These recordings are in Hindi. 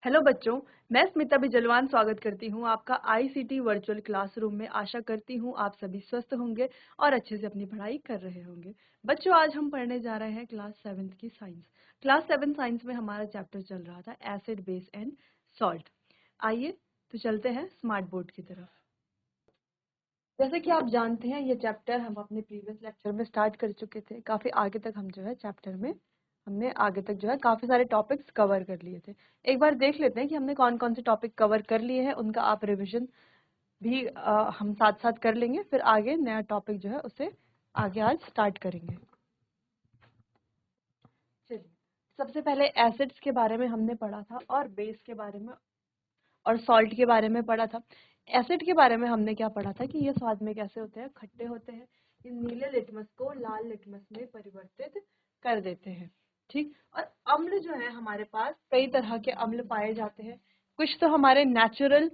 हेलो बच्चों, मैं स्मिता बिजलवान स्वागत करती हूँ आपका आईसीटी वर्चुअल क्लासरूम में। आशा करती हूँ आप सभी स्वस्थ होंगे और अच्छे से अपनी पढ़ाई कर रहे होंगे। बच्चों, आज हम पढ़ने जा रहे हैं क्लास 7 की साइंस। क्लास 7 साइंस में हमारा चैप्टर चल रहा था एसिड, बेस एंड सॉल्ट। आइए तो चलते हैं स्मार्ट बोर्ड की तरफ। जैसे कि आप जानते हैं, ये चैप्टर हम अपने प्रीवियस लेक्चर में स्टार्ट कर चुके थे। काफ़ी आगे तक हम जो है चैप्टर में हमने आगे तक जो है काफ़ी सारे टॉपिक्स कवर कर लिए थे। एक बार देख लेते हैं कि हमने कौन कौन से टॉपिक कवर कर लिए हैं, उनका आप रिवीजन भी हम साथ साथ कर लेंगे। फिर आगे नया टॉपिक जो है उसे आगे आज स्टार्ट करेंगे। चलिए, सबसे पहले एसिड्स के बारे में हमने पढ़ा था और बेस के बारे में और सॉल्ट के बारे में पढ़ा था। एसिड के बारे में हमने क्या पढ़ा था कि ये स्वाद में कैसे होते हैं, खट्टे होते हैं। ये नीले लिटमस को लाल लिटमस में परिवर्तित कर देते हैं। ठीक। और अम्ल जो है, हमारे पास कई तरह के अम्ल पाए जाते हैं। कुछ तो हमारे नेचुरल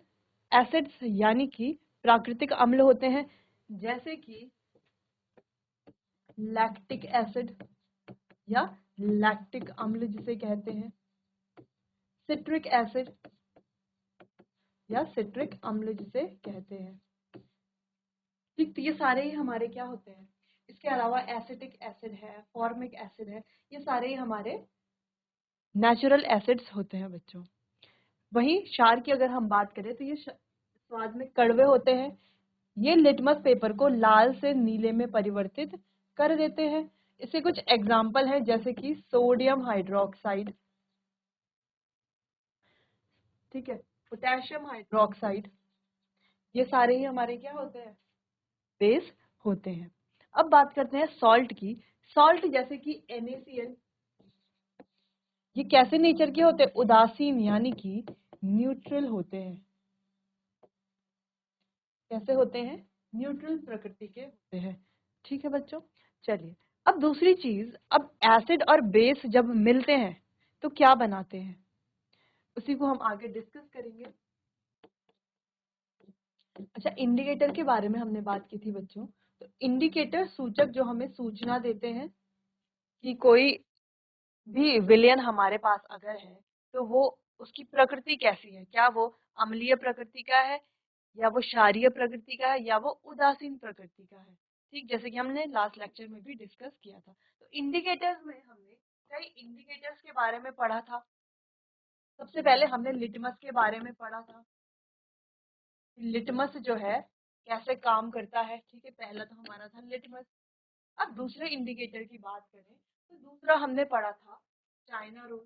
एसिड्स यानी कि प्राकृतिक अम्ल होते हैं, जैसे कि लैक्टिक एसिड या लैक्टिक अम्ल जिसे कहते हैं, सिट्रिक एसिड या सिट्रिक अम्ल जिसे कहते हैं। ठीक, तो ये सारे ही हमारे क्या होते हैं। इसके अलावा एसिटिक एसिड है, फॉर्मिक एसिड है, ये सारे ही हमारे नेचुरल एसिड्स होते हैं बच्चों। वहीं क्षार की अगर हम बात करें तो ये स्वाद में कड़वे होते हैं। ये लिटमस पेपर को लाल से नीले में परिवर्तित कर देते हैं। इसके कुछ एग्जाम्पल हैं, जैसे कि सोडियम हाइड्रोक्साइड, ठीक है, पोटेशियम हाइड्रोक्साइड, ये सारे ही हमारे क्या होते हैं, बेस होते हैं। अब बात करते हैं सॉल्ट की। सॉल्ट जैसे कि NaCl, ये कैसे नेचर के होते हैं, उदासीन यानी कि न्यूट्रल होते हैं। कैसे होते हैं, न्यूट्रल प्रकृति के होते हैं। ठीक है बच्चों, चलिए अब दूसरी चीज, अब एसिड और बेस जब मिलते हैं तो क्या बनाते हैं, उसी को हम आगे डिस्कस करेंगे। अच्छा, इंडिकेटर के बारे में हमने बात की थी बच्चों। तो इंडिकेटर सूचक जो हमें सूचना देते हैं कि कोई भी विलयन हमारे पास अगर है तो वो उसकी प्रकृति कैसी है, क्या वो अम्लीय प्रकृति का है या वो क्षारीय प्रकृति का है या वो उदासीन प्रकृति का है। ठीक, जैसे कि हमने लास्ट लेक्चर में भी डिस्कस किया था। तो इंडिकेटर्स में हमने कई इंडिकेटर्स के बारे में पढ़ा था। सबसे पहले हमने लिटमस के बारे में पढ़ा था। लिटमस जो है कैसे काम करता है, ठीक है, पहला तो हमारा था लिटमस। अब दूसरे इंडिकेटर की बात करें तो दूसरा हमने पढ़ा था चाइना रोल,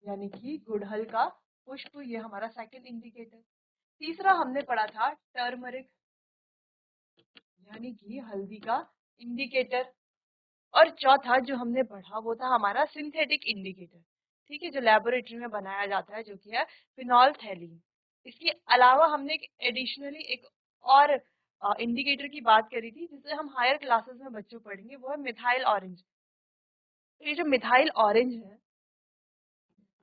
यानी कि गुड़हल का पुष्प, ये हमारा सेकंड इंडिकेटर। तीसरा हमने पढ़ा था टर्मरिक, यानी कि हल्दी का इंडिकेटर। और चौथा जो हमने पढ़ा वो था हमारा सिंथेटिक इंडिकेटर, ठीक है, जो लेबोरेटरी में बनाया जाता है, जो कि है फिनोल्फथैलीन। इसके अलावा हमने एडिशनली एक और इंडिकेटर की बात करी थी, जिसे हम हायर क्लासेस में बच्चों पढ़ेंगे, वो है मिथाइल ऑरेंज। तो ये जो मिथाइल ऑरेंज है,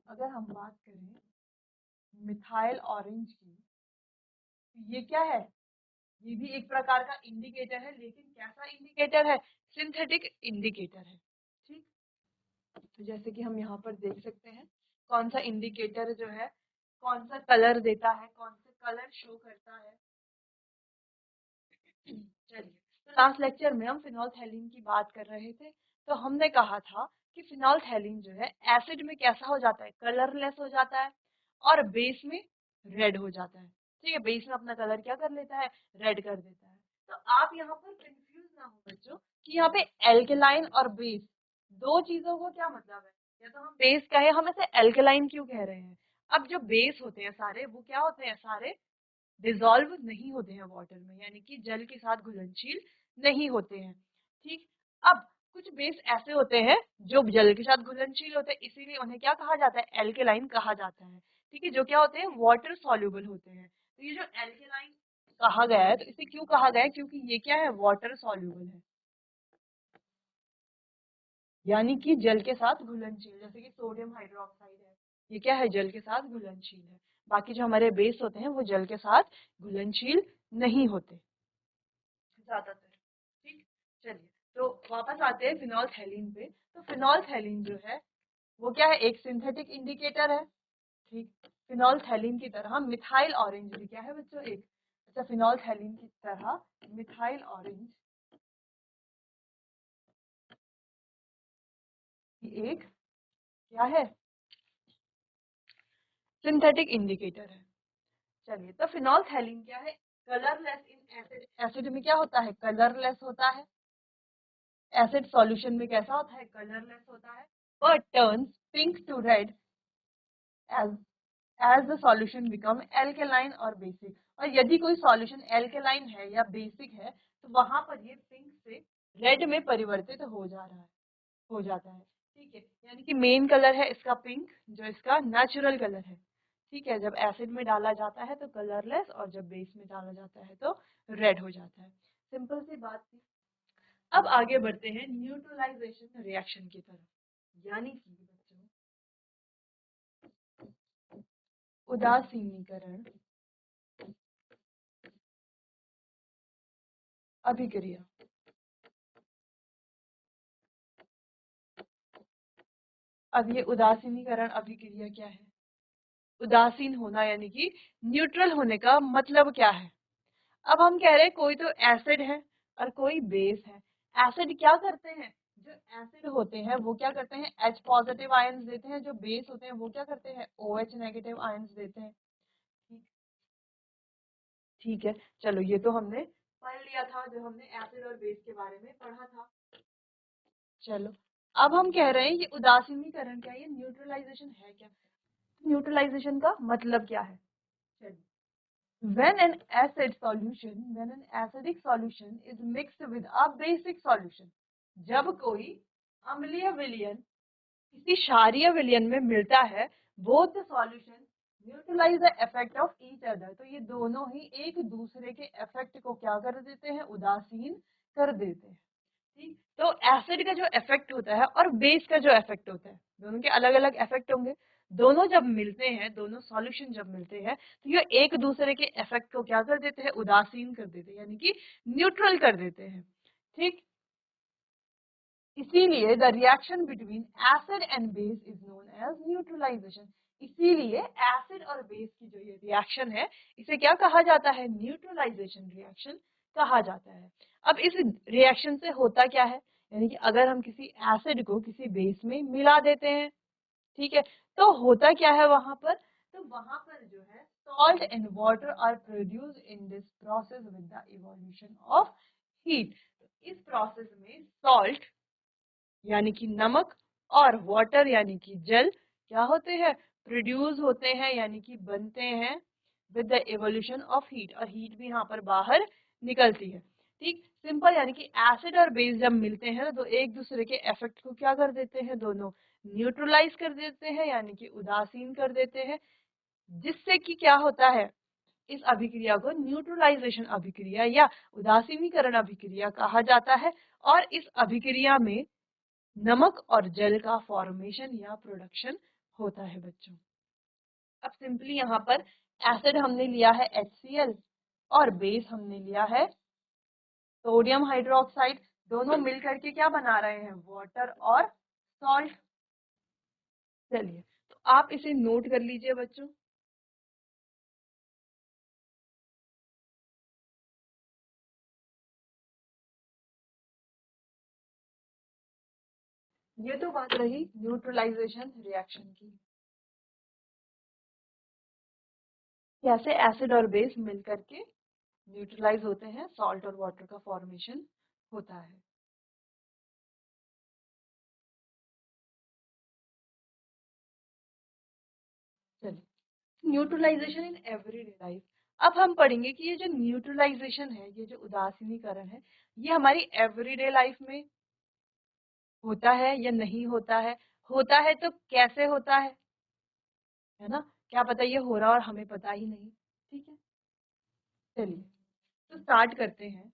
अगर हम बात करें मिथाइल ऑरेंज की, तो ये क्या है, ये भी एक प्रकार का इंडिकेटर है, लेकिन कैसा इंडिकेटर है, सिंथेटिक इंडिकेटर है। ठीक, तो जैसे कि हम यहाँ पर देख सकते हैं कौन सा इंडिकेटर जो है कौन सा कलर देता है, कौन सा कलर शो करता है। चलिए, तो लास्ट लेक्चर में हम फिनोल्फथैलीन की बात कर रहे थे। तो हमने कहा था कि फिनोल्फथैलीन जो है एसिड में कैसा हो जाता है, कलरलेस हो जाता है, और बेस में रेड हो जाता है। ठीक है, बेस में अपना कलर क्या कर लेता है, रेड कर देता है। तो आप यहाँ पर कंफ्यूज ना हो बच्चों कि यहाँ पे एल्केलाइन और बेस दो चीजों को क्या मतलब है, या तो हम बेस कहे, हम इसे एल्केलाइन क्यों कह रहे हैं। अब जो बेस होते हैं सारे, वो क्या होते हैं, सारे डिसॉल्व नहीं होते हैं वाटर में, यानी कि जल के साथ घुलनशील नहीं होते हैं। ठीक, अब कुछ बेस ऐसे होते हैं जो जल के साथ घुलनशील होते हैं, इसीलिए उन्हें क्या कहा जाता है, एल्केलाइन कहा जाता है। ठीक है, जो क्या होते हैं, वाटर सॉल्युबल होते हैं। तो ये जो एल्केलाइन कहा गया है, तो इसे क्यों कहा गया है, क्योंकि ये क्या है, वाटर सॉल्युबल है, यानी कि जल के साथ घुलनशील। जैसे कि सोडियम हाइड्रोक्साइड है, ये क्या है, जल के साथ घुलनशील है। बाकी जो हमारे बेस होते हैं वो जल के साथ घुलनशील नहीं होते ज्यादातर। ठीक, चलिए तो वापस आते हैं फिनोल्फथैलीन पे। तो फिनोल्फथैलीन जो है वो क्या है, एक सिंथेटिक इंडिकेटर है। ठीक, फिनोल्फथैलीन की तरह मिथाइल ऑरेंज भी क्या है बच्चों, एक, अच्छा फिनोल्फथैलीन की तरह मिथाइल ऑरेंज एक क्या है, सिंथेटिक इंडिकेटर है। चलिए, तो फिनोल्फथैलीन क्या है, कलरलेस इन एसिड, एसिड में क्या होता है, कलरलेस होता है, एसिड सॉल्यूशन में कैसा होता है, कलरलेस होता है, but turns pink to red as as the solution become alkaline और बेसिक। और यदि कोई सॉल्यूशन एल्केलाइन है या बेसिक है तो वहां पर ये पिंक से रेड में परिवर्तित हो जा रहा है, हो जाता है। ठीक है, यानी कि मेन कलर है इसका पिंक, जो इसका नेचुरल कलर है। ठीक है, जब एसिड में डाला जाता है तो कलरलेस, और जब बेस में डाला जाता है तो रेड हो जाता है। सिंपल सी बात थी। अब आगे बढ़ते हैं न्यूट्रलाइजेशन रिएक्शन की तरफ, यानी कि बच्चों उदासीनीकरण अभिक्रिया। अब ये उदासीनीकरण अभिक्रिया क्या है, उदासीन होना यानी कि न्यूट्रल होने का मतलब क्या है। अब हम कह रहे हैं कोई तो एसिड है और कोई बेस है। एसिड क्या करते हैं, जो एसिड होते हैं वो क्या करते हैं, H पॉजिटिव आयंस देते हैं, जो बेस होते हैं वो क्या करते हैं, OH नेगेटिव आयंस देते हैं। ठीक, ठीक है, चलो ये तो हमने पढ़ लिया था जब हमने एसिड और बेस के बारे में पढ़ा था। चलो, अब हम कह रहे हैं ये उदासीनीकरण क्या है, ये न्यूट्रलाइजेशन है क्या, न्यूट्रलाइजेशन का मतलब क्या है। चलिए, when an acidic solution is mixed with a basic solution, जब कोई अम्लीय विलयन किसी क्षारीय विलयन में मिलता है, both the solution neutralize the effect of each other, तो ये दोनों ही एक दूसरे के इफेक्ट को क्या कर देते हैं, उदासीन कर देते हैं। ठीक, तो एसिड का जो इफेक्ट होता है और बेस का जो इफेक्ट होता है, दोनों के अलग अलग इफेक्ट होंगे। दोनों जब मिलते हैं, दोनों सॉल्यूशन जब मिलते हैं तो ये एक दूसरे के इफेक्ट को क्या कर देते हैं, उदासीन कर देते हैं, यानी कि न्यूट्रल कर देते हैं। ठीक, इसीलिए the reaction between acid and base is known as neutralisation. इसीलिए एसिड और बेस की जो ये रिएक्शन है, इसे क्या कहा जाता है, न्यूट्रलाइजेशन रिएक्शन कहा जाता है। अब इस रिएक्शन से होता क्या है, यानी कि अगर हम किसी एसिड को किसी बेस में मिला देते हैं, ठीक है, तो होता क्या है वहां पर, तो वहां पर जो है salt and water are produce in this process with the evolution of heat. इस प्रोसेस में सॉल्ट यानी कि नमक और वाटर यानी कि जल क्या होते हैं, प्रोड्यूस होते हैं, यानी कि बनते हैं with the evolution of heat, और हीट भी यहाँ पर बाहर निकलती है। ठीक, सिंपल, यानी कि एसिड और बेस जब मिलते हैं तो एक दूसरे के इफेक्ट को क्या कर देते हैं, दोनों न्यूट्रलाइज कर देते हैं, यानी कि उदासीन कर देते हैं, जिससे कि क्या होता है, इस अभिक्रिया को न्यूट्रलाइजेशन अभिक्रिया या उदासीनीकरण अभिक्रिया कहा जाता है। और इस अभिक्रिया में नमक और जल का फॉर्मेशन या प्रोडक्शन होता है बच्चों। अब सिंपली यहाँ पर एसिड हमने लिया है HCl और बेस हमने लिया है सोडियम हाइड्रोक्साइड, दोनों मिलकर के क्या बना रहे हैं, वाटर और सॉल्ट। चलिए, तो आप इसे नोट कर लीजिए बच्चों। ये तो बात रही न्यूट्रलाइजेशन रिएक्शन की, कैसे एसिड और बेस मिलकर के न्यूट्रलाइज होते हैं, सॉल्ट और वाटर का फॉर्मेशन होता है। चलिए, न्यूट्रलाइजेशन इन एवरीडे लाइफ। अब हम पढ़ेंगे कि ये जो न्यूट्रलाइजेशन है, ये जो उदासीनीकरण है, ये हमारी एवरीडे लाइफ में होता है या नहीं होता है तो कैसे होता है ना, क्या पता ये हो रहा और हमें पता ही नहीं। ठीक है, चलिए, तो स्टार्ट करते हैं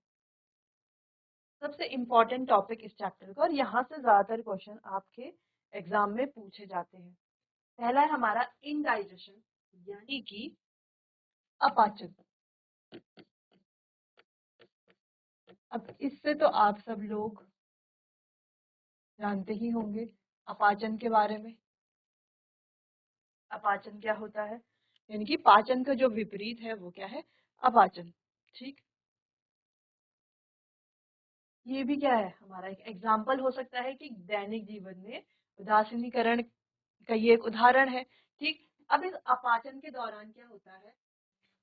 सबसे इम्पोर्टेंट टॉपिक इस चैप्टर का, और यहाँ से ज्यादातर क्वेश्चन आपके एग्जाम में पूछे जाते हैं। पहला है हमारा इनडाइजेशन, यानी कि अपाचन। अब इससे तो आप सब लोग जानते ही होंगे अपाचन के बारे में। अपाचन क्या होता है, यानी कि पाचन का जो विपरीत है वो क्या है, अपाचन। ठीक, ये भी क्या है, हमारा एक एग्जाम्पल हो सकता है कि दैनिक जीवन में उदासीनीकरण का ये एक उदाहरण है। ठीक, अब इस अपाचन के दौरान क्या होता है,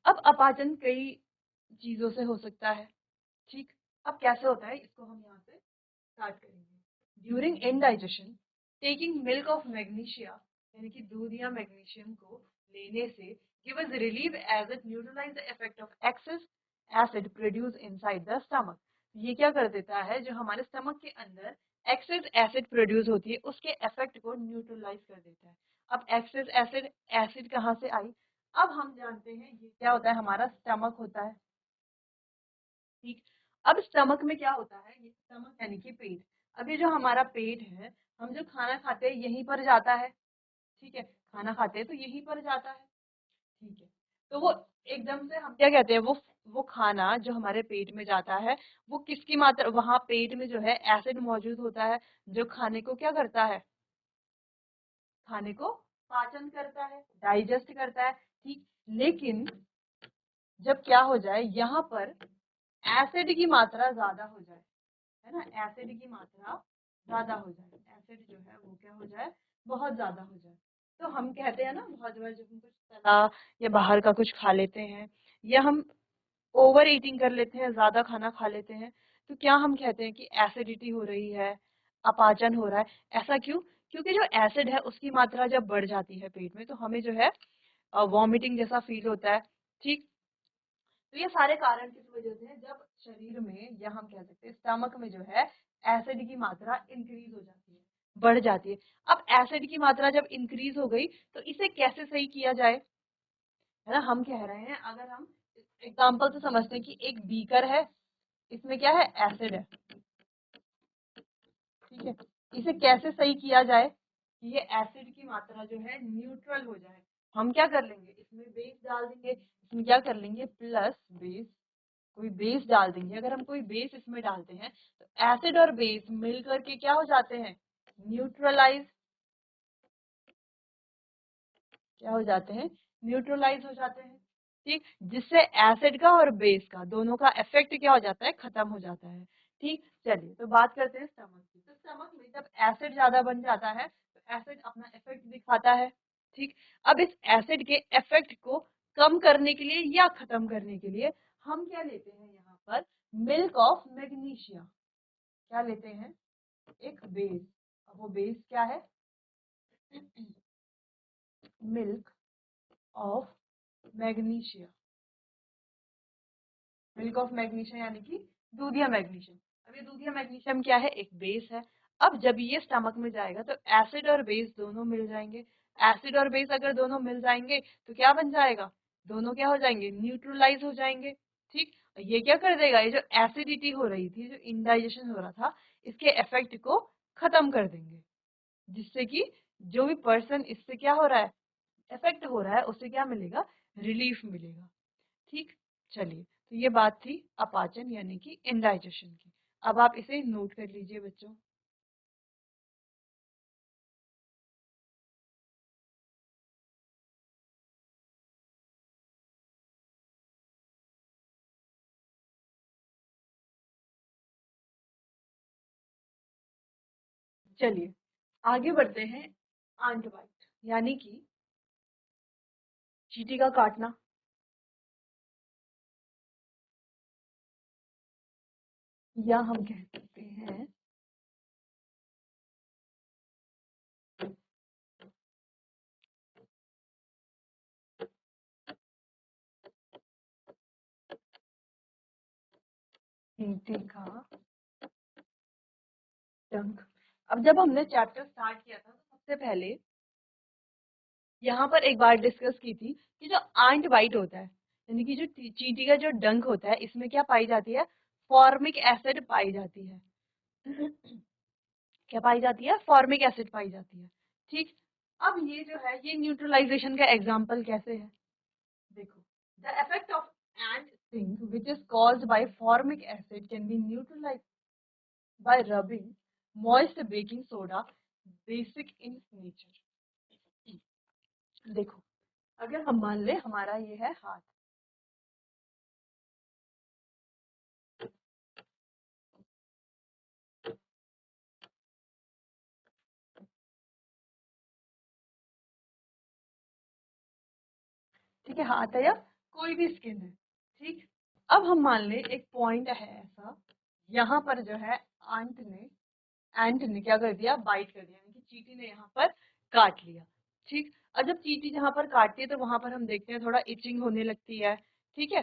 अब अपाचन कई चीजों से हो सकता है। ठीक, अब कैसे होता है इसको हम यहाँ से स्टार्ट करेंगे। During indigestion, taking milk of magnesia, यानी कि दूध या मैग्नीशियम को लेने से give us relief as it neutralise the effect of excess acid produce inside the stomach. ये क्या कर देता है, जो हमारे स्टमक के अंदर एक्सेस एसिड प्रोड्यूस होती है उसके इफेक्ट को न्यूट्रलाइज कर देता है। अब एक्सेस एसिड, एसिड कहाँ से आई, अब हम जानते हैं ये क्या होता है, हमारा स्टमक होता है। ठीक, अब स्टमक में क्या होता है, ये स्टमक यानी कि पेट, अब ये जो हमारा पेट है, हम जो खाना खाते हैं यहीं पर जाता है। ठीक है, खाना खाते हैं तो यहीं पर जाता है। ठीक है, तो वो एकदम से हम क्या कहते हैं, वो खाना जो हमारे पेट में जाता है, वो किसकी मात्रा, वहां पेट में जो है एसिड मौजूद होता है, जो खाने को क्या करता है, खाने को पाचन करता है, डाइजेस्ट करता है। ठीक, लेकिन जब क्या हो जाए, यहाँ पर एसिड की मात्रा ज्यादा हो जाए, है ना, एसिड की मात्रा ज्यादा हो जाए, एसिड जो है वो क्या हो जाए, बहुत ज्यादा हो जाए, तो हम कहते हैं ना, बहुत बार जब हम कुछ तला या बाहर का कुछ खा लेते हैं, या हम ओवर ईटिंग कर लेते हैं, ज्यादा खाना खा लेते हैं, तो क्या हम कहते हैं कि एसिडिटी हो रही है, अपाचन हो रहा है। ऐसा क्यों, क्योंकि जो एसिड है उसकी मात्रा जब बढ़ जाती है पेट में, तो हमें जो है वॉमिटिंग जैसा फील होता है। ठीक, तो ये सारे कारण किस वजह से हैं, जब शरीर में, या हम कह सकते हैं स्टमक में जो है एसिड की मात्रा इंक्रीज हो जाती है, बढ़ जाती है। अब एसिड की मात्रा जब इंक्रीज हो गई, तो इसे कैसे सही किया जाए, है ना, हम कह रहे हैं, अगर हम एग्जाम्पल से समझते हैं कि एक बीकर है, इसमें क्या है, एसिड है। ठीक है, इसे कैसे सही किया जाए कि ये एसिड की मात्रा जो है न्यूट्रल हो जाए, हम क्या कर लेंगे, इसमें बेस डाल देंगे, इसमें क्या कर लेंगे, प्लस बेस, कोई बेस डाल देंगे। अगर हम कोई बेस इसमें डालते हैं, तो एसिड और बेस मिलकर के क्या हो जाते हैं, न्यूट्रलाइज, क्या हो जाते हैं, न्यूट्रलाइज हो जाते हैं। ठीक, जिससे एसिड का और बेस का दोनों का इफेक्ट क्या हो जाता है, खत्म हो जाता है। ठीक, चलिए तो बात करते हैं स्टमक की। तो स्टमक में जब एसिड ज्यादा बन जाता है, तो एसिड अपना इफेक्ट दिखाता है। ठीक, अब इस एसिड के इफेक्ट को कम करने के लिए या खत्म करने के लिए हम क्या लेते हैं, यहाँ पर मिल्क ऑफ मैग्नीशिया, क्या लेते हैं, एक बेस। अब वो बेस क्या है, milk of magnesia, milk of magnesium यानी कि दूध या मैग्नीशियम। अब ये दूध या मैग्नीशियम क्या है, एक बेस है। अब जब ये स्टमक में जाएगा, तो एसिड और बेस दोनों मिल जाएंगे। एसिड और बेस अगर दोनों मिल जाएंगे, तो क्या बन जाएगा, दोनों क्या हो जाएंगे, न्यूट्रलाइज हो जाएंगे। ठीक, ये क्या कर देगा, ये जो एसिडिटी हो रही थी, जो इंडाइजेशन हो रहा था, इसके इफेक्ट को खत्म कर देंगे, जिससे कि जो भी पर्सन इससे क्या हो रहा है, इफेक्ट हो रहा है, उससे क्या मिलेगा, रिलीफ मिलेगा। ठीक, चलिए तो ये बात थी अपाचन यानी कि इंडाइजेशन की। अब आप इसे नोट कर लीजिए बच्चों। चलिए आगे बढ़ते हैं, आंट बाइट यानी कि चींटी का काटना, या हम कह सकते हैं चींटी का डंक। अब जब हमने चैप्टर स्टार्ट किया था, तो सबसे पहले यहाँ पर एक बात डिस्कस की थी कि जो आंट बाइट होता है, यानी कि जो चींटी का जो डंक होता है, इसमें क्या पाई जाती है, फॉर्मिक एसिड पाई जाती है। क्या पाई जाती है, फॉर्मिक एसिड पाई जाती है। ठीक, अब ये जो है, ये न्यूट्रलाइजेशन का एग्जांपल कैसे है, देखो, the effect of ant sting which is caused by formic acid can be neutralized by rubbing moist baking soda, basic in nature। देखो, अगर हम मान ले हमारा ये है हाथ, ठीक है, हाथ है या कोई भी स्किन है, ठीक। अब हम मान ले एक पॉइंट है ऐसा, यहाँ पर जो है एंट ने क्या कर दिया, बाइट कर दिया, यानी कि चींटी ने यहाँ पर काट लिया, ठीक। और जब चींटी जहाँ पर काटती है तो वहां पर हम देखते हैं थोड़ा इचिंग होने लगती है, ठीक है,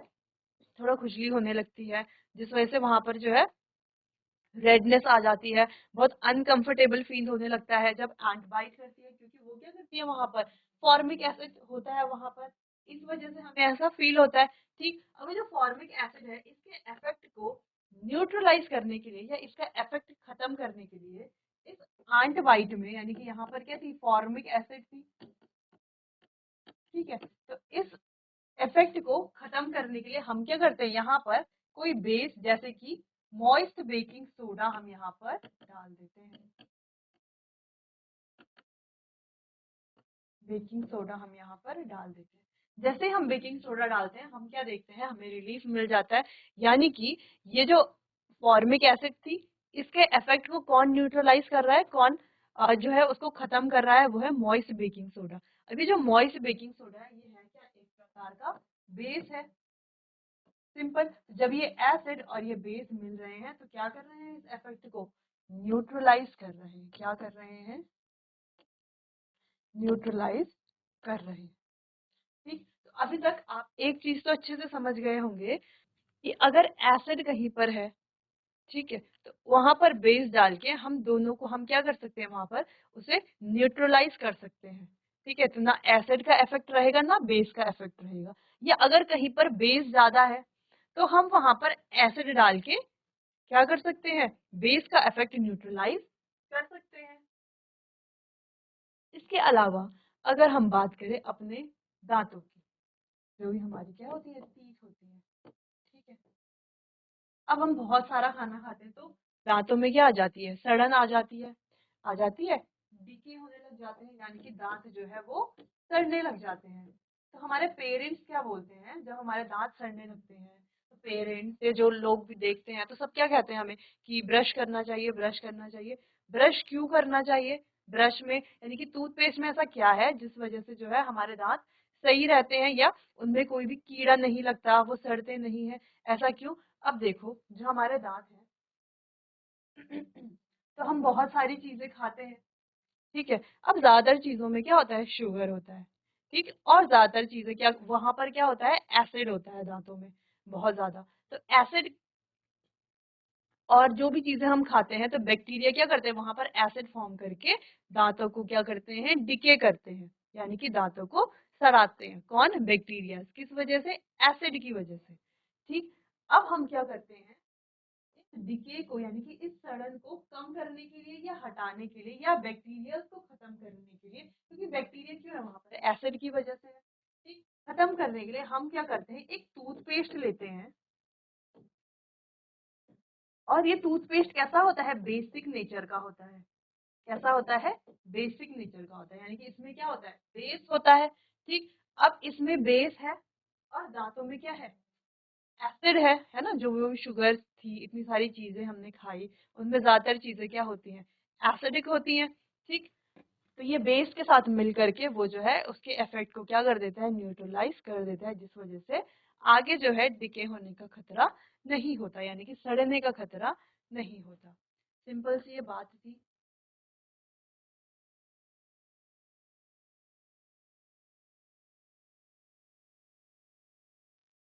थोड़ा खुजली होने लगती है, जिस वजह से वहां पर जो है रेडनेस आ जाती है, बहुत अनकंफर्टेबल फील होने लगता है जब एंट बाइट करती है, क्योंकि वो क्या करती है वहां पर फॉर्मिक एसिड होता है वहां पर, इस वजह से हमें ऐसा फील होता है, ठीक। अब जो फॉर्मिक एसिड है इसके इफेक्ट को न्यूट्रलाइज करने के लिए या इसका इफेक्ट खत्म करने के लिए इस एंट बाइट में, यानी कि यहाँ पर क्या थी, फॉर्मिक एसिड थी, ठीक है, तो इस इफेक्ट को खत्म करने के लिए हम क्या करते हैं, यहाँ पर कोई बेस जैसे कि मॉइस्ट बेकिंग सोडा हम यहाँ पर डाल देते हैं, बेकिंग सोडा हम यहाँ पर डाल देते हैं। जैसे हम बेकिंग सोडा डालते हैं हम क्या देखते हैं, हमें रिलीफ मिल जाता है, यानी कि ये जो फॉर्मिक एसिड थी इसके इफेक्ट को कौन न्यूट्रलाइज कर रहा है, कौन जो है उसको खत्म कर रहा है, वो है मॉइस्ट बेकिंग सोडा। अभी जो मॉइस्ट बेकिंग सोडा है ये है क्या, एक प्रकार का बेस है, सिंपल। जब ये एसिड और ये बेस मिल रहे हैं तो क्या कर रहे हैं, इस इफेक्ट को न्यूट्रलाइज कर रहे हैं, क्या कर रहे हैं, न्यूट्रलाइज कर रहे हैं, ठीक। तो अभी तक आप एक चीज तो अच्छे से समझ गए होंगे कि अगर एसिड कहीं पर है, ठीक है, तो वहां पर बेस डाल के हम दोनों को हम क्या कर सकते हैं, वहां पर उसे न्यूट्रलाइज कर सकते हैं, ठीक है। तो ना एसिड का इफेक्ट रहेगा ना बेस का इफेक्ट रहेगा, या अगर कहीं पर बेस ज्यादा है तो हम वहां पर एसिड डाल के क्या कर सकते हैं, बेस का इफेक्ट न्यूट्रलाइज कर सकते हैं। इसके अलावा अगर हम बात करें अपने दांतों की, जो भी हमारी क्या होती है, टीथ होती है, ठीक है। अब हम बहुत सारा खाना खाते हैं तो दांतों में क्या आ जाती है, सड़न आ जाती है, आ जाती है, डीके होने लग जाते हैं, यानी कि दांत जो है वो सड़ने लग जाते हैं। तो हमारे पेरेंट्स क्या बोलते हैं जब हमारे दांत सड़ने लगते हैं, तो पेरेंट्स या जो लोग भी देखते हैं तो सब क्या कहते हैं हमें कि ब्रश करना चाहिए, ब्रश करना चाहिए। ब्रश क्यों करना चाहिए, ब्रश में यानी कि टूथपेस्ट में ऐसा क्या है जिस वजह से जो है हमारे दांत सही रहते हैं, या उनमें कोई भी कीड़ा नहीं लगता, वो सड़ते नहीं है, ऐसा क्यों। अब देखो जो हमारे दांत हैं तो हम बहुत सारी चीजें खाते हैं, ठीक है। अब ज्यादातर चीजों में क्या होता है, शुगर होता है, ठीक। और ज्यादातर चीजें क्या, वहां पर क्या होता है, एसिड होता है दांतों में बहुत ज्यादा। तो एसिड और जो भी चीजें हम खाते हैं तो बैक्टीरिया क्या करते हैं, वहां पर एसिड फॉर्म करके दांतों को क्या करते हैं, डिके करते हैं, यानी कि दांतों को सड़ाते हैं। कौन, बैक्टीरिया, किस वजह से, एसिड की वजह से, ठीक। अब हम क्या करते हैं, इस डिके को यानी कि इस सड़न को कम करने के लिए या हटाने के लिए या बैक्टीरिया को खत्म करने के लिए, क्योंकि बैक्टीरिया क्यों है वहां पर, एसिड की वजह से है, ठीक। खत्म करने के लिए हम क्या करते हैं, एक टूथपेस्ट लेते हैं, और ये टूथपेस्ट कैसा होता है, बेसिक नेचर का होता है, कैसा होता है, बेसिक नेचर का होता है, यानी कि इसमें क्या होता है, बेस होता है, ठीक। अब इसमें बेस है और दांतों में क्या है, एसिड है ना, जो वो शुगर थी, इतनी सारी चीजें हमने खाई, उनमें ज्यादातर चीजें क्या होती हैं, एसिडिक होती हैं, ठीक। तो ये बेस के साथ मिल करके वो जो है उसके इफेक्ट को क्या कर देता है, न्यूट्रलाइज कर देता है, जिस वजह से आगे जो है डिके होने का खतरा नहीं होता, यानी कि सड़ने का खतरा नहीं होता। सिंपल सी ये बात थी।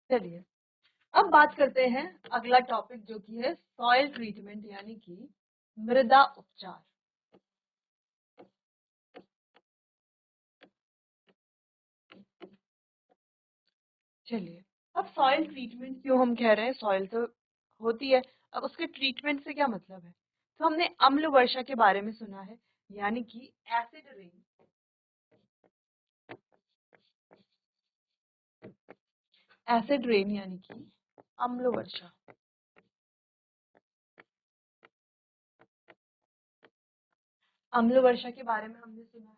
चलिए अब बात करते हैं अगला टॉपिक जो कि है सॉइल ट्रीटमेंट, यानी कि मृदा उपचार। चलिए, अब सॉइल ट्रीटमेंट क्यों हम कह रहे हैं, सॉइल तो होती है, अब उसके ट्रीटमेंट से क्या मतलब है। तो हमने अम्ल वर्षा के बारे में सुना है, यानी कि एसिड रेन, एसिड रेन यानी कि अम्ल वर्षा, अम्ल वर्षा के बारे में हमने सुना है।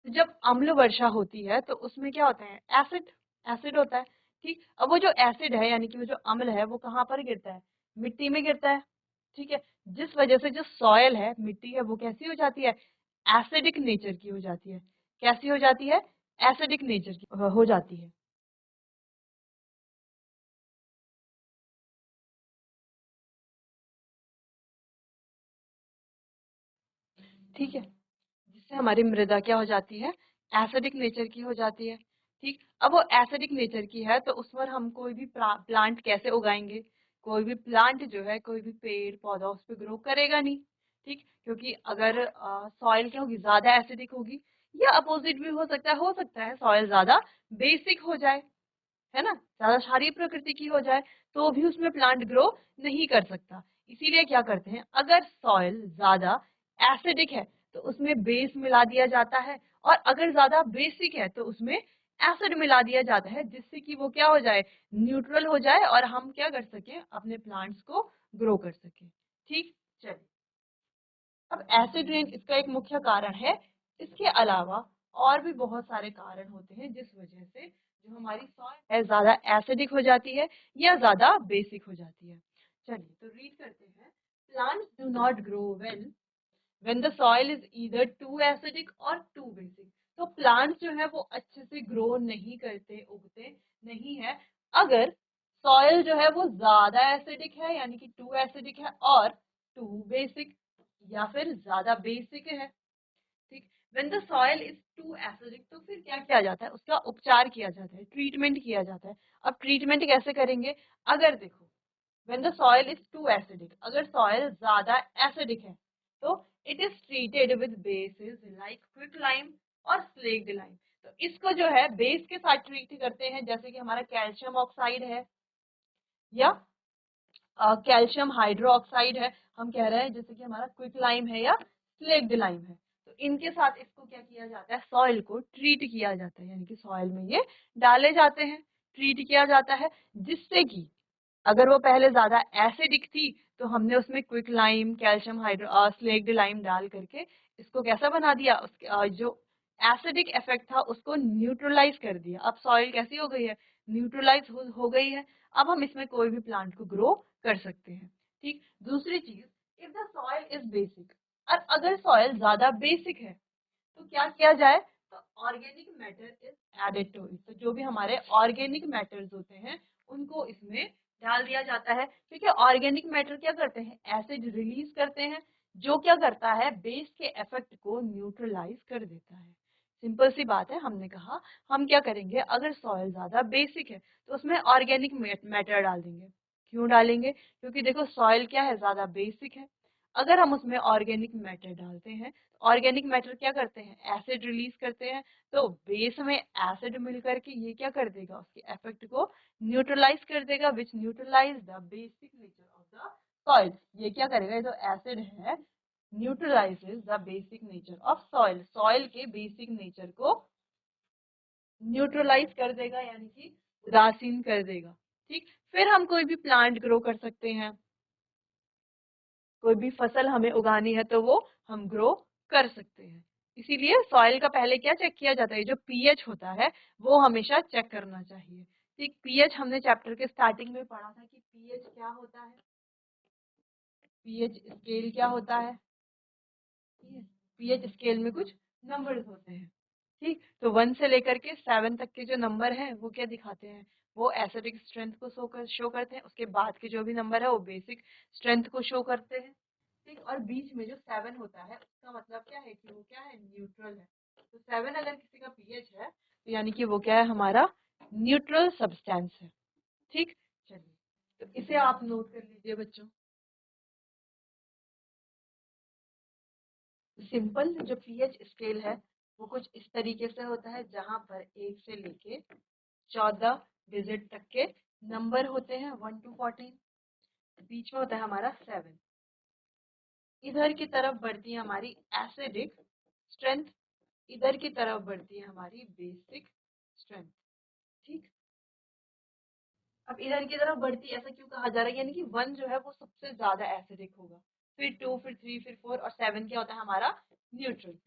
तो जब अम्ल वर्षा होती है तो उसमें क्या होता है, एसिड एसिड होता है। ठीक, अब वो जो एसिड है यानी कि वो जो अम्ल है वो कहाँ पर गिरता है, मिट्टी में गिरता है। ठीक है, जिस वजह से जो सॉयल है, मिट्टी है, वो कैसी हो जाती है, एसिडिक नेचर की हो जाती है। कैसी हो जाती है, एसिडिक नेचर की हो जाती है। ठीक है, जिससे हमारी मृदा क्या हो जाती है, एसिडिक नेचर की हो जाती है। ठीक, अब वो एसिडिक नेचर की है तो उस पर हम कोई भी प्लांट कैसे उगाएंगे, कोई भी प्लांट जो है, कोई भी पेड़ पौधा उस पर ग्रो करेगा नहीं। ठीक, क्योंकि अगर सॉइल क्या होगी, ज्यादा एसिडिक होगी, या अपोजिट भी हो सकता है सॉइल ज्यादा बेसिक हो जाए, है ना, ज्यादा क्षारीय प्रकृति की हो जाए, तो भी उसमें प्लांट ग्रो नहीं कर सकता। इसीलिए क्या करते हैं, अगर सॉइल ज्यादा एसिडिक है तो उसमें बेस मिला दिया जाता है, और अगर ज्यादा बेसिक है तो उसमें एसिड मिला दिया जाता है, जिससे कि वो क्या हो जाए, न्यूट्रल हो जाए, और हम क्या कर सके, अपने प्लांट्स को ग्रो कर सके। ठीक, चलिए, अब एसिड रेन इसका एक मुख्य कारण है। इसके अलावा और भी बहुत सारे कारण होते हैं जिस वजह से जो हमारी सॉइल है ज्यादा एसिडिक हो जाती है या ज्यादा बेसिक हो जाती है। चलिए तो रीड करते हैं। Plants do not grow well when the soil is either too acidic और टू बेसिक। तो प्लांट्स जो है वो अच्छे से ग्रो नहीं करते, उगते नहीं है, अगर सॉइल जो है वो ज्यादा एसिडिक है यानी कि टू एसिडिक है, और टू बेसिक या फिर ज्यादा बेसिक है। ठीक, when the soil is too acidic तो फिर क्या किया जाता है, उसका उपचार किया जाता है, ट्रीटमेंट किया जाता है। अब ट्रीटमेंट कैसे करेंगे, अगर देखो, when the soil is too acidic, अगर soil ज्यादा acidic है तो it is treated with bases like quicklime और slaked lime। तो इसको जो है बेस के साथ ट्रीट करते हैं, जैसे कि हमारा कैल्शियम ऑक्साइड है या कैल्शियम हाइड्रो ऑक्साइड है, हम कह रहे हैं जैसे कि हमारा क्विक लाइम है या स्लेक्ड लाइम है। तो इनके साथ इसको क्या किया जाता है, सॉइल को ट्रीट किया जाता है, यानी कि सॉइल में ये डाले जाते हैं, ट्रीट किया जाता है, जिससे कि अगर वो पहले ज्यादा एसिडिक थी तो हमने उसमें quick lime, calcium hydro slaked lime डाल करके इसको कैसा बना दिया, उसके जो एसिडिक इफेक्ट था उसको न्यूट्रलाइज कर दिया। अब सॉइल कैसी हो गई है, न्यूट्रलाइज हो गई है। अब हम इसमें कोई भी प्लांट को ग्रो कर सकते हैं। ठीक, दूसरी चीज, if the soil is basic, और अगर सॉइल ज्यादा बेसिक है तो क्या किया जाए, तो organic matter is added to it. तो जो भी हमारे ऑर्गेनिक मैटर्स होते हैं उनको इसमें डाल दिया जाता है, क्योंकि ऑर्गेनिक मैटर क्या करते हैं, एसिड रिलीज करते हैं, जो क्या करता है, बेस के इफेक्ट को न्यूट्रलाइज कर देता है। सिंपल सी बात है, हमने कहा हम क्या करेंगे, अगर सॉइल ज्यादा बेसिक है तो उसमें ऑर्गेनिक मैटर डाल देंगे। क्यों डालेंगे, क्योंकि देखो सॉइल क्या है, ज्यादा बेसिक है, अगर हम उसमें ऑर्गेनिक मैटर डालते हैं, ऑर्गेनिक मैटर क्या करते हैं, एसिड रिलीज करते हैं, तो बेस में एसिड मिल करके ये क्या कर देगा, उसके इफेक्ट को न्यूट्रलाइज कर देगा, which neutralise the basic nature of the soil. ये क्या करेगा, ये जो एसिड है neutralises the basic nature of soil, soil के बेसिक नेचर को न्यूट्रलाइज कर देगा, यानी कि उदासीन कर देगा। ठीक, फिर हम कोई भी प्लांट ग्रो कर सकते हैं, कोई भी फसल हमें उगानी है तो वो हम ग्रो कर सकते हैं। इसीलिए सॉइल का पहले क्या चेक किया जाता है, जो पीएच होता है वो हमेशा चेक करना चाहिए। ठीक, पीएच हमने चैप्टर के स्टार्टिंग में पढ़ा था कि पीएच क्या होता है, पीएच स्केल क्या होता है, पीएच स्केल में कुछ नंबर्स होते हैं। ठीक, तो 1 से लेकर के 7 तक के जो नंबर हैं वो क्या दिखाते हैं, वो एसिडिक स्ट्रेंथ को शो करते हैं, उसके बाद के जो भी नंबर है वो बेसिक स्ट्रेंथ को शो करते हैं। ठीक, और बीच में जो 7 होता है उसका मतलब क्या है, कि वो क्या है, न्यूट्रल है। तो 7 अगर किसी का पीएच है तो यानी कि वो क्या है, हमारा न्यूट्रल सब्सटेंस है। ठीक, चलिए तो इसे आप नोट कर लीजिए बच्चों। सिंपल जो पीएच स्केल है वो कुछ इस तरीके से होता है, जहां पर 1 से लेके 14 डिजिट तक के नंबर होते हैं, 1 to 14। बीच में होता है हमारा 7। इधर की तरफ बढ़ती है हमारी एसिडिक स्ट्रेंथ, इधर की तरफ बढ़ती है हमारी बेसिक स्ट्रेंथ। ठीक, अब इधर की तरफ बढ़ती ऐसा क्यों कहा जा रहा है, यानी कि 1 जो है वो सबसे ज्यादा एसिडिक होगा, फिर 2, फिर 3, फिर 4, और 7 क्या होता है हमारा न्यूट्रल।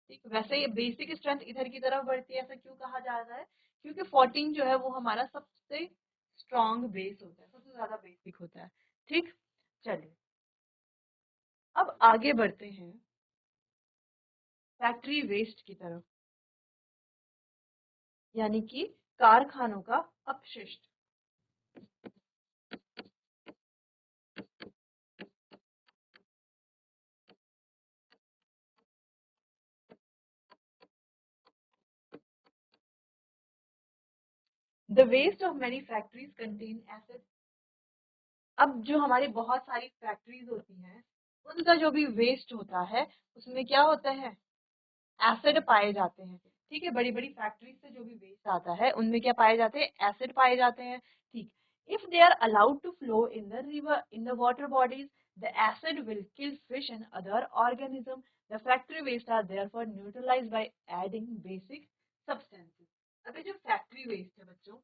ठीक, वैसे ये बेसिक स्ट्रेंथ इधर की तरफ बढ़ती है, ऐसा क्यों कहा जा रहा है? क्योंकि 14 जो है वो हमारा सबसे स्ट्रॉन्ग बेस होता है, सबसे ज्यादा बेसिक होता है। ठीक, चलिए अब आगे बढ़ते हैं फैक्ट्री वेस्ट की तरफ, यानी कि कारखानों का अपशिष्ट। The waste of many factories contain acid. अब जो हमारी बहुत सारी फैक्ट्रीज होती हैं उनका जो भी वेस्ट होता है उसमें क्या होता है? एसिड पाए जाते हैं। ठीक है, बड़ी बड़ी फैक्ट्रीज से जो भी वेस्ट आता है उनमें क्या पाए जाते हैं? एसिड पाए जाते हैं। ठीक, if they are allowed to flow in the river in the water bodies the acid will kill fish and other organism. The factory waste are therefore neutralised by adding basic substances. अब ये जो फैक्ट्री वेस्ट है बच्चों,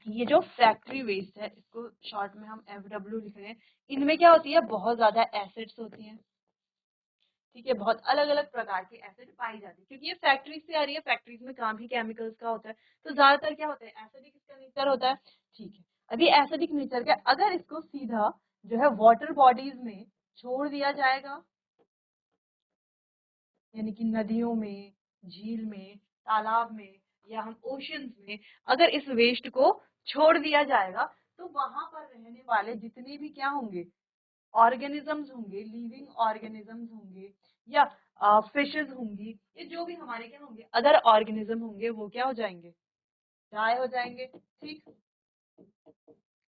ये जो फैक्ट्री वेस्ट है इसको शॉर्ट में हम FW लिख रहे हैं। इनमें क्या होती है? बहुत ज्यादा एसिड्स होती हैं। ठीक है, बहुत अलग अलग प्रकार के एसिड पाई जाती है क्योंकि ये फैक्ट्रीज से आ रही है, फैक्ट्रीज में काम ही केमिकल्स का होता है, तो ज्यादातर क्या होता है? एसिडिक इसका नेचर होता है। ठीक है, अभी एसिडिक नेचर का अगर इसको सीधा जो है वाटर बॉडीज में छोड़ दिया जाएगा, यानी कि नदियों में, झील में, तालाब में या हम ओशंस में अगर इस वेस्ट को छोड़ दिया जाएगा तो वहां पर रहने वाले जितने भी क्या होंगे? ऑर्गेनिजम्स होंगे, लिविंग ऑर्गेनिजम्स होंगे या फिशेस होंगी, ये जो भी हमारे क्या होंगे? अदर ऑर्गेनिज्म होंगे, वो क्या हो जाएंगे? डाई हो जाएंगे। ठीक,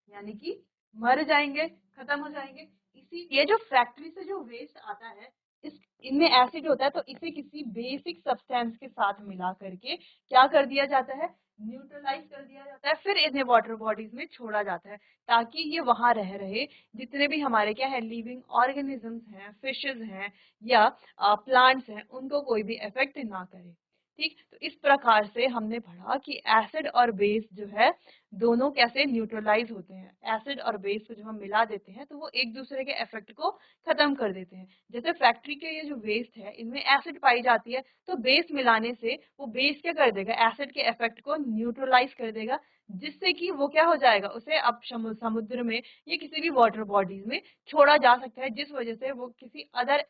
यानी कि मर जाएंगे, खत्म हो जाएंगे। इसीलिए जो फैक्ट्री से जो वेस्ट आता है इस इनमें एसिड होता है, तो इसे किसी बेसिक सब्सटेंस के साथ मिला करके क्या कर दिया जाता है? न्यूट्रलाइज कर दिया जाता है, फिर इन्हें वाटर बॉडीज में छोड़ा जाता है ताकि ये वहां रह रहे। जितने भी हमारे क्या है? लिविंग ऑर्गेनिजम्स हैं, फिशेज हैं या प्लांट्स हैं, उनको कोई भी इफेक्ट ना करे। ठीक, तो इस प्रकार से हमने पढ़ा कि एसिड और बेस जो है दोनों कैसे न्यूट्रलाइज होते हैं। एसिड और बेस को जब हम मिला देते हैं तो वो एक दूसरे के इफेक्ट को खत्म कर देते हैं। जैसे फैक्ट्री के ये जो वेस्ट है इनमें एसिड पाई जाती है, तो बेस मिलाने से वो बेस क्या कर देगा? एसिड के इफेक्ट को न्यूट्रलाइज कर देगा, जिससे कि वो क्या हो जाएगा? उसे अब समुद्र में या किसी भी वाटर बॉडीज में छोड़ा जा सकता है, जिस वजह से वो किसी अदर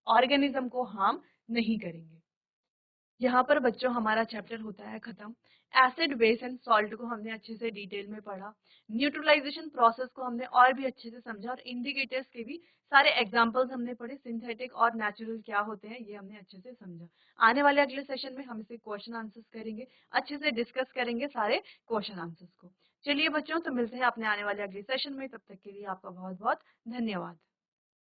ऑर्गेनिज्म को हार्म नहीं करेंगे। यहाँ पर बच्चों हमारा चैप्टर होता है खत्म। एसिड, बेस एंड सॉल्ट को हमने अच्छे से डिटेल में पढ़ा। न्यूट्रलाइजेशन प्रोसेस को हमने और भी अच्छे से समझा और इंडिकेटर्स के भी सारे एग्जांपल्स हमने पढ़े। सिंथेटिक और नेचुरल क्या होते हैं ये हमने अच्छे से समझा। आने वाले अगले सेशन में हम इसे क्वेश्चन आंसर्स करेंगे, अच्छे से डिस्कस करेंगे सारे क्वेश्चन आंसर्स को। चलिए बच्चों, तो मिलते हैं अपने आने वाले अगले सेशन में। तब तक के लिए आपका बहुत बहुत धन्यवाद।